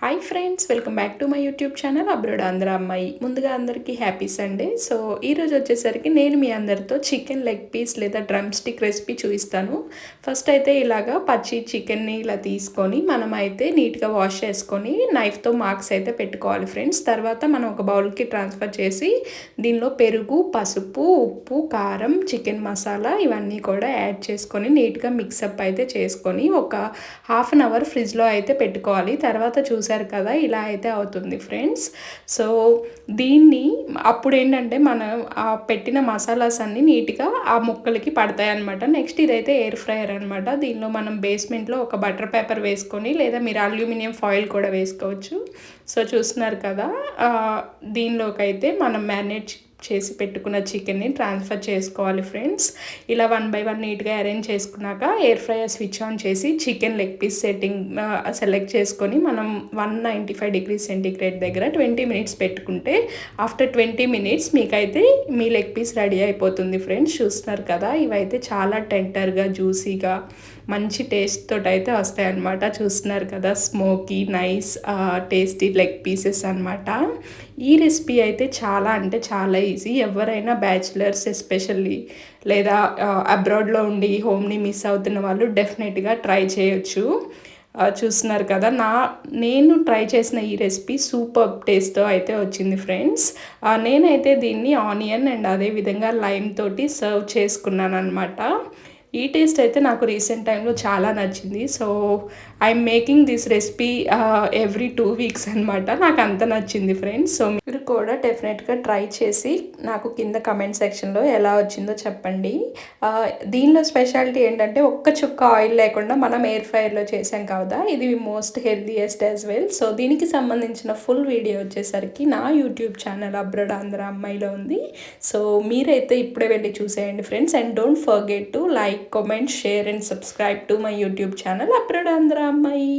Hi friends, welcome back to my YouTube channel abroad Andhra అమ్మాయి. ముందుగా అందరికీ హ్యాపీ సండే. సో ఈరోజు వచ్చేసరికి నేను మీ అందరితో చికెన్ లెగ్ పీస్ లేదా డ్రమ్ స్టిక్ రెసిపీ చూపిస్తాను. ఫస్ట్ అయితే ఇలాగా పచ్చి చికెన్ని ఇలా తీసుకొని మనం అయితే నీట్గా వాష్ చేసుకొని నైఫ్తో మార్క్స్ అయితే పెట్టుకోవాలి ఫ్రెండ్స్. తర్వాత మనం ఒక బౌల్కి ట్రాన్స్ఫర్ చేసి దీనిలో పెరుగు, పసుపు, ఉప్పు, కారం, చికెన్ మసాలా ఇవన్నీ కూడా యాడ్ చేసుకొని నీట్గా మిక్సప్ అయితే చేసుకొని ఒక హాఫ్ అన్ అవర్ ఫ్రిడ్జ్లో అయితే పెట్టుకోవాలి. తర్వాత చూసారు కదా, ఇలా అయితే అవుతుంది ఫ్రెండ్స్. సో దీన్ని అప్పుడు ఏంటంటే మనం ఆ పెట్టిన మసాలాస్ అన్నీ నీట్గా ఆ ముక్కలకి పడతాయి అనమాట. నెక్స్ట్ ఇదైతే ఎయిర్ ఫ్రైయర్ అనమాట. దీనిలో మనం బేస్మెంట్లో ఒక బటర్ పేపర్ వేసుకొని లేదా మీరు అల్యూమినియం ఫాయిల్ కూడా వేసుకోవచ్చు. సో చూస్తున్నారు కదా, దీనిలోకి అయితే మనం మ్యారినేట్ చేసి పెట్టుకున్న చికెన్ని ట్రాన్స్ఫర్ చేసుకోవాలి ఫ్రెండ్స్. ఇలా 1 by 1 నీట్గా అరేంజ్ చేసుకున్నాక ఎయిర్ ఫ్రైయర్ స్విచ్ ఆన్ చేసి చికెన్ లెగ్ పీస్ సెలెక్ట్ చేసుకొని మనం 195 degrees సెంటీగ్రేడ్ దగ్గర 20 minutes పెట్టుకుంటే ఆఫ్టర్ 20 minutes మీకైతే మీ లెగ్ పీస్ రెడీ అయిపోతుంది ఫ్రెండ్స్. చూస్తున్నారు కదా, ఇవైతే చాలా టెండర్గా, జ్యూసీగా, మంచి టేస్ట్ తోటి అయితే వస్తాయి అన్నమాట. చూస్తున్నారు కదా, smoky nice tasty leg pieces అనమాట. ఈ రెసిపీ అయితే చాలా అంటే చాలా ఈజీ. ఎవరైనా బ్యాచిలర్స్ ఎస్పెషల్లీ లేదా అబ్రాడ్లో ఉండి హోమ్ని మిస్ అవుతున్న వాళ్ళు డెఫినెట్గా ట్రై చేయొచ్చు. చూస్తున్నారు కదా, నేను ట్రై చేసిన ఈ రెసిపీ సూపర్ టేస్ట్తో అయితే వచ్చింది ఫ్రెండ్స్. నేనైతే దీన్ని ఆనియన్ అండ్ అదేవిధంగా లైమ్ తోటి సర్వ్ చేసుకున్నాను అనమాట. ఈ టేస్ట్ అయితే నాకు రీసెంట్ టైంలో చాలా నచ్చింది. So I'm making this recipe every 2 weeks అనమాట. నాకు అంత నచ్చింది ఫ్రెండ్స్. సో మీరు కూడా డెఫినెట్గా ట్రై చేసి నాకు కింద కమెంట్ సెక్షన్లో ఎలా వచ్చిందో చెప్పండి. దీనిలో స్పెషాలిటీ ఏంటంటే ఒక్క చుక్క ఆయిల్ లేకుండా మనం ఎయిర్ ఫ్రైయర్లో చేసాం కదా, ఇది most healthiest as well. So దీనికి సంబంధించిన ఫుల్ వీడియో వచ్చేసరికి నా యూట్యూబ్ ఛానల్ అబ్రోడ్ ఆంధ్ర అమ్మాయిలో ఉంది. సో మీరైతే ఇప్పుడే వెళ్ళి చూసేయండి friends. And don't forget to like, comment, share and subscribe to my YouTube channel Abroad Andhra Ammayi.